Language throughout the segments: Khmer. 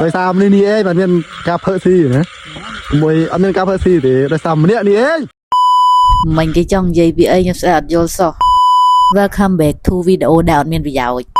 ដោយសារនេះនេះឯងបានមានការផឹកស៊ីណាមួយអត់មានការផឹកស៊ីទេដោយសារម្នាក់នេះឯងមិនគេចង់និយាយពីអីខ្ញុំស្ដាប់អត់យល់សោះ Welcome back to video ដែលអត់មានប្រយោជន៍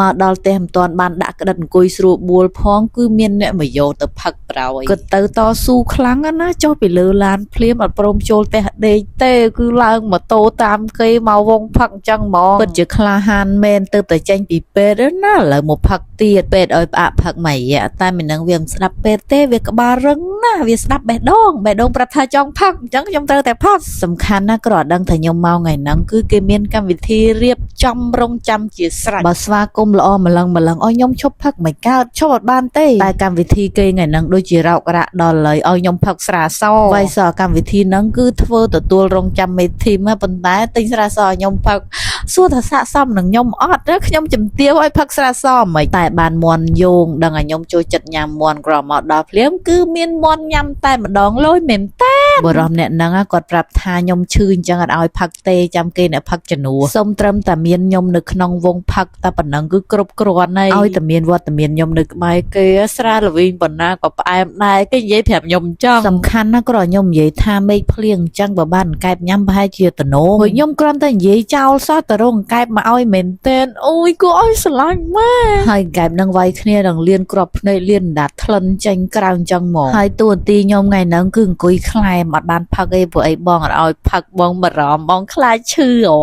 មកដល់ផ្ទះមិនទាន់បានដាក់ក្តិតអង្គុយស្រួលបួលផងគឺមានអ្នកមកយកទៅផឹកប្រោយគាត់ទៅតស៊ូខ្លាំងណាចុះពីលើឡានភ្លាមអត់ព្រមចូលផ្ទះដេកទេគឺឡើងម៉ូតូតាមគេមកវងផឹកអញ្ចឹងហ្មងពិតជាក្លាហានមែនទៅតែចេញពីពេទ្យណាឥឡូវមកផឹកទៀតពេទ្យឲ្យផ្អាកផឹកមួយរយៈតែមិននឹងវាមិនស្ដាប់ពេទ្យទេវាក្បាលរឹងណាវាស្ដាប់បេះដូងប្រាប់ថាចង់ផឹកអញ្ចឹងខ្ញុំត្រូវតែផឹកសំខាន់ណាគ្រាន់ដឹងថាខ្ញុំមកថ្ងៃហ្នឹងគឺគេមានកម្មវិធីរៀបចំរងចាំជាស្រេចបើស្វាគមន៍ល្អម្លឹងឲ្យខ្ញុំឈប់ផឹកមិនកើតឈប់អត់បានទេតែកម្មវិធីគេថ្ងៃហ្នឹងដូចជារោគរ៉ាក់ដល់ហើយឲ្យខ្ញុំផឹកស្រាសវាយសកម្មវិធីហ្នឹងគឺធ្វើទទួលរងចាំមេធីមប៉ុន្តែទិញស្រាសឲ្យខ្ញុំផឹកសួរថាស័កសមនឹងខ្ញុំអត់ខ្ញុំជំទាវឲ្យផឹកស្រាសមិនតែបានមន់យោងដឹងឲ្យខ្ញុំចូលចិត្តញ៉ាំមន់ក្រមកដល់ភ្លាមគឺមានមន់ញ៉ាំតែម្ដងលយមែនតាបរិមអ្នកហ្នឹងគាត់ប្រាប់ថាខ្ញុំឈឺអញ្ចឹងអត់ឲ្យផឹកទេចាំគេអ្នកផឹកជំនួសសុំត្រឹមតែមានខ្ញុំនៅក្នុងវងផឹកតែប៉ុណ្ណឹងគឺគ្រប់គ្រាន់ហើយឲ្យតែមានវត្តមានខ្ញុំនៅក្បែរគេស្រាល្វីងប៉ុណ្ណាក៏ផ្អែមដែរគេនិយាយប្រាប់ខ្ញុំអញ្ចឹងសំខាន់ណាស់គ្រាន់ខ្ញុំនិយាយថាមេឃភ្លៀងអញ្ចឹងបើបានកែបញ៉ាំប្រហែលជាតំណោហើយខ្ញុំគ្រាន់តែនិយាយចោលសោះតរងកែបមកឲ្យមែនទេអូយគួរឲ្យស្រឡាញ់ម៉ែហើយកែបនឹងវាយគ្នានឹងលៀនក្របភ្នែកលៀនដាត់ថ្លិនចេញក្រៅអញ្ចឹងមកហើយតួនាទីខ្ញុំថ្ងៃហ្នឹងគឺអង្គុយខ្លែមអត់បានផឹកអីព្រោះអីបងអត់ឲ្យផឹកបងបារម្ភបងខ្លាចឈឺអូ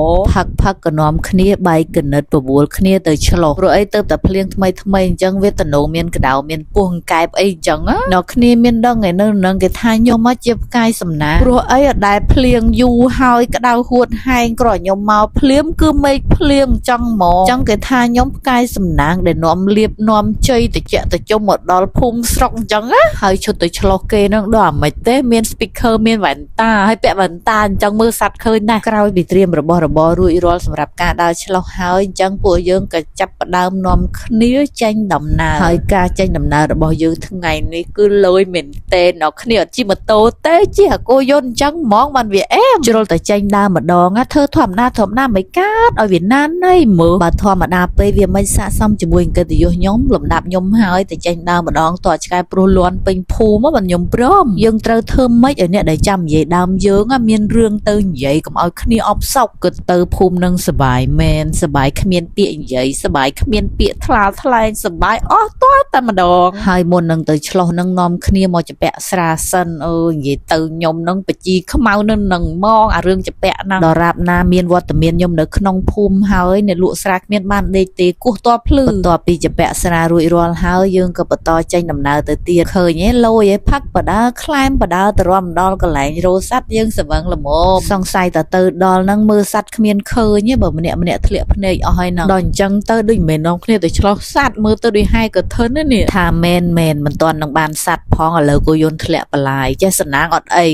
ផឹកកណំគ្នាបែកកណិតបបួលគ្នាទៅឆ្លោះព្រោះអីទៅតែភ្លៀងថ្មីអញ្ចឹងវាតំណោមានកដៅមានពោះកែបអីអញ្ចឹងដល់គ្នាមានដឹងឯនៅនឹងគេថាខ្ញុំមកជាផ្កាយសំណាព្រោះអីអត់ដែលភ្លៀងយូរហើយក្តៅហួតហែងក្រខ្ញុំមកភ្លាមគឺមេឃភ្លៀងអញ្ចឹងហ្មងអញ្ចឹងគេថាខ្ញុំផ្កាយសំណាងដែលនាំលៀបនាំជ័យតិចទៅជុំមកដល់ភូមិស្រុកអញ្ចឹងណាហើយឈុតទៅឆ្លោះគេនឹងដល់អាម៉េចទេមាន speaker មានវ៉ែនតាហើយពាក់វ៉ែនតាអញ្ចឹងមើលសัตว์ឃើញដែរក្រោយពីត្រៀមរបស់របររួចរាល់សម្រាប់ការដើរឆ្លោះហើយអញ្ចឹងពួកយើងក៏ចាប់ផ្ដើមនាំគ្នាចេញដំណើរហើយការចេញដំណើររបស់យើងថ្ងៃនេះគឺលយមែនទេអ្នកគ្នាអត់ជិះម៉ូតូទេជិះអាកូយន្តអញ្ចឹងហ្មងបានវាអែមជ្រុលតែចេញដើរម្ដងធ្វើធម្មតាមិនកាត់ឲ្យវាណានណៃមើលបើធម្មតាពេកវាមិនស័កសមជាមួយកិត្តិយសខ្ញុំលំដាប់ខ្ញុំហើយតែចេញដើរម្ដងតើឆ្កែព្រោះលន់ពេញភូមិបានខ្ញុំព្រមយើងត្រូវធ្វើម៉េចឲ្យអ្នកដែលចាំនិយាយដើមយើងមានរឿងទៅនិយាយកុំឲ្យគ្នាអបសោកគិតទៅភូមិនឹងសបាយមែនសបាយគ្មានពាក្យនិយាយសបាយគ្មានពាក្យថ្លាថ្លែងសបាយអស់តើតែម្ដងហើយមុននឹងទៅឆ្លោះនឹងនាំគ្នាមកជពាក់ស្រាសិនអើយនិយាយទៅខ្ញុំនឹងបជីខ្មៅនឹងមកអារឿងជពាក់ហ្នឹងដរាបណាមានវត្តមានខ្ញុំនៅក្នុងភូមិហើយអ្នកលក់ស្រាគ្មានបានដេកទេគោះតបភ្លឺបន្ទាប់ពីជពាក់ស្រារួចរាល់ហើយយើងក៏បន្តចេញដំណើរទៅទៀតឃើញលយផឹកបដាខ្លែមបដាទៅរំដល់កន្លែងរោសัตว์យើងស្វឹងល្មមសង្ស័យតទៅដល់ហ្នឹងមើលសัตว์គ្មានឃើញទេបើម្នាក់ធ្លាក់ភ្នែកអស់ហើយហ្នឹងដល់អញ្ចឹងទៅដូចមិនមែននាំគ្នាទៅឆ្លោះសัตว์មើលទៅដូចហែកធិននេះថាមែនមិនទាន់នឹងបានសัตว์ផងឥឡូវគោយន្តធ្លាក់បលាយចេះសំណាងអត់អី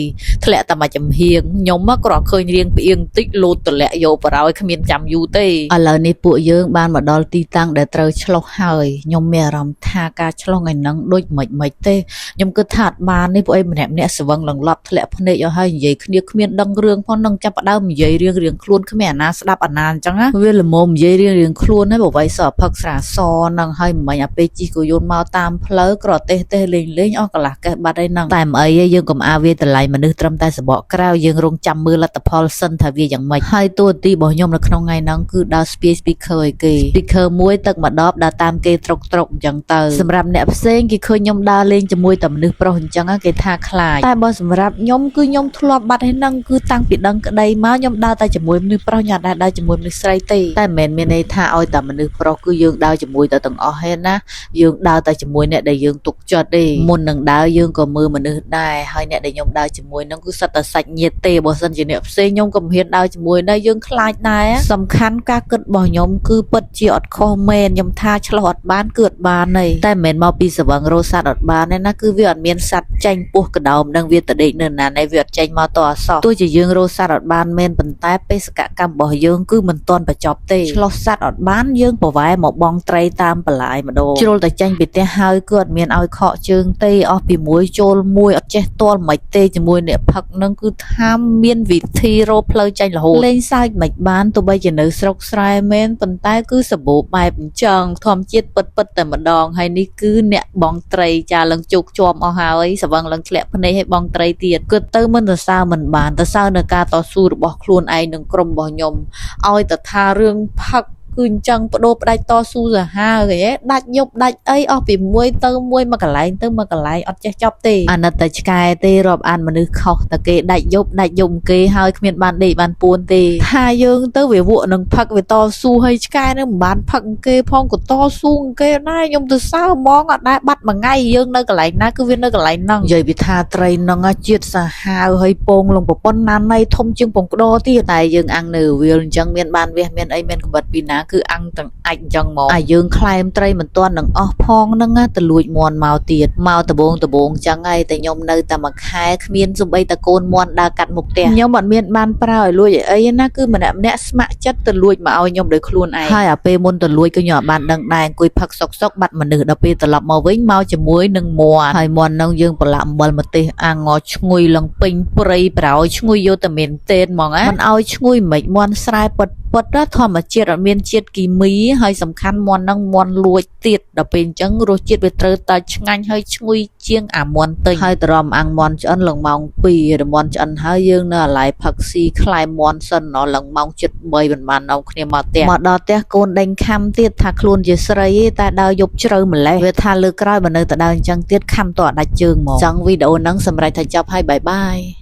ធ្លាក់តែមកចំហៀងខ្ញុំគ្រាន់ឃើញរៀងផ្អៀងតិចលោតទម្លាក់យកបរោយគ្មានចាំយូរទេឥឡូវនេះពួកយើងបានមកដល់ទីតាំងដែលត្រូវឆ្លោះហើយខ្ញុំមានអារម្មណ៍ថាការឆ្លោះថ្ងៃហ្នឹងដូចមិនទេខ្ញុំគិតថាអត់បាននេះពួកឯងម្នាក់ស្វឹងលងឡប់ធ្លាក់ភ្នែកឲ្យហើយនិយាយគ្នាគ្មានដឹងរឿងផងនឹងចាប់ផ្ដើមនិយាយរៀងខ្លួនគ្មានអាណាស្ដាប់អាណាអញ្ចឹងណាវាល្មមនិយាយរៀងខ្លួនហើយបើវៃសផឹកស្រាសនឹងហើយមិញអាពេលជីក៏យន្តមកតាមផ្លូវក្រទេសលេងអស់កន្លះកេះបាត់ហើយហ្នឹងតែមិនអីទេយើងកុំអាវាតម្លៃមនុស្សត្រឹមតែសបកក្រៅយើងរងចាំមើលលទ្ធផលសិនថាវាយ៉ាងម៉េចហើយតួនាទីរបស់ខ្ញុំនៅក្នុងថ្ងៃហ្នឹងគឺដើរស្ពាយ speaker ឲ្យគេ speaker មួយទឹកមួយដបដើរតាមគេត្រុកអញ្ចឹងទៅសម្រាប់អ្នកផ្សេងគេឃើញខ្ញុំដើរលេងជាមួយតែមនុស្សប្រុសអញ្ចឹងគេថាខ្លាចតែបើសម្រាប់ខ្ញុំគឺខ្ញុំធ្លាប់បាត់ហើយហ្នឹងគឺតាំងពីដឹងក្តីមកខ្ញុំដើរតែជាមួយមនុស្សប្រុសខ្ញុំអត់ដើរជាមួយមនុស្សស្រីទេតែមិនមែនមានន័យថាឲ្យតែមនុស្សប្រុសគឺយើងដើរជាមួយតែទាំងអស់ហេតុណាយើងដើរតែជាមួយអ្នកដែលយើងទុកចិត្តទេមុននឹងដើរយើងក៏មើលមនុស្សដែរហើយអ្នកដែលខ្ញុំដើរជាមួយហ្នឹងគឺសិតតែសាច់ញាតិទេបើសិនជាអ្នកផ្សេងខ្ញុំក៏មិនហ៊ានដើរជាមួយដែរយើងខ្លាចដែរសំខាន់ការគិតរបស់ខ្ញុំគឺពិតជាអត់ខុសមែនខ្ញុំថាឆ្លោះអត់បានគឺអត់បានទេតែមិនមែនមកពីស្វឹងរោសัตว์អត់បានទេណាគឺវាអត់មានសัตว์ចាញ់ពោះកដោមនឹងវាតដេក នៅណានៃវាអត់ចេញមកតអសោះទោះជាយើងរកសត្វអត់បានមែនប៉ុន្តែបេសកកម្មរបស់យើងគឺមិនទាន់បញ្ចប់ទេឆ្លោះសត្វអត់បានយើងប្រវែមកបងត្រីតាមបន្លាយម្ដងជ្រុលតែចេញពីផ្ទះហើយគឺអត់មានឲ្យខកជើងទេអស់ពីមួយចូលមួយអត់ចេះទាល់មិនទេជាមួយអ្នកផឹកនឹងគឺថាមានវិធីរកផ្លូវចេញរហូតលេងសើចមិនបានទោះបីជានៅស្រុកស្រែមែនប៉ុន្តែគឺសម្បូរបែបអញ្ចឹងធម្មជាតិពិតតែម្ដងហើយនេះគឺអ្នកបងត្រីចាឡើងជោគជាំអស់ហើយសវឹងឡើងធ្លាក់ភ្នែកឲ្យបងត្រីទៀតគឺទៅមិនទៅសើមិនបានទៅសើនៅការតស៊ូរបស់ខ្លួនឯងនឹងក្រុមរបស់ខ្ញុំឲ្យតែថារឿងផឹកគឺអញ្ចឹងបដូរផ្ដាច់តស៊ូសាហាវហ៎ដាច់យប់ដាច់អីអស់ពីមួយទៅមួយមកកន្លែងទៅមកកន្លែងអត់ចេះចប់ទេអាណិតតែឆ្កែទេរាប់អានមនុស្សខុសតែគេដាច់យប់គេហើយគ្មានបានដេកបានពួនទេថាយើងទៅវាវក់នឹងផឹកវាតស៊ូហើយឆ្កែនឹងមិនបានផឹកគេផងក៏តស៊ូគេដែរខ្ញុំទៅសើហ្មងអត់ដែរបាត់មួយថ្ងៃយើងនៅកន្លែងណាគឺវានៅកន្លែងហ្នឹងនិយាយពីថាត្រីនឹងជាតិសាហាវហើយពងលងប្រព័ន្ធណាណៃធំជាងពងក្តោទៀតតែយើងអាំងនៅវាលអញ្ចឹងមានបានវះមានអីមានកម្រិតពីណាគឺអាំងទាំងអាចអញ្ចឹងមកយើងខ្លែមត្រីមិនទាន់នឹងអស់ផងហ្នឹងទៅលួចមន់មកទៀតមកដបងអញ្ចឹងហើយតែខ្ញុំនៅតែមួយខែគ្មានសំបីតកូនមន់ដើរកាត់មុខផ្ទះខ្ញុំអត់មានបានប្រើឲ្យលួចអីណាគឺម្នាក់ស្ម័គ្រចិត្តទៅលួចមកឲ្យខ្ញុំដោយខ្លួនឯងហើយអាពេលមុនទៅលួចក៏ខ្ញុំអត់បានដឹងដែរអង្គុយផឹកសុកបាត់មនុស្សដល់ពេលត្រឡប់មកវិញមកជាមួយនឹងមន់ហើយមន់ហ្នឹងយើងប្រឡាក់អំបិលម្ទេសអាងឈ្ងុយឡើងពេញព្រៃប្រោយឈ្ងុយយកតែមែនទេហ្មងមិនឲ្យឈ្ងុយមិនមន់ស្រែពិតធម្មជាតិអត់មានជាតិគីមីហើយសំខាន់មន់ហ្នឹងមន់លួចទៀតដល់ពេលអញ្ចឹងរសជាតិវាត្រូវតែឆ្ងាញ់ហើយឈ្ងុយជាងអាមន់ទិញហើយតរំអាំងមន់ឆ្អិនឡើងម៉ោង2ដល់មន់ឆ្អិនហើយយើងនៅអាឡ័យផឹកស៊ីខ្លែមន់សិនឡើងម៉ោង7:03មិនបាននាំគ្នាមកផ្ទះមកដល់ផ្ទះកូនដេញខំទៀតថាខ្លួនជាស្រីតែដើរយប់ជ្រៅម្លេះវាថាលើក្រោយបើនៅតែដើរអញ្ចឹងទៀតខំតអត់ដាច់ជើងមកចង់វីដេអូហ្នឹងសម្រាប់ថាចប់ហើយបាយ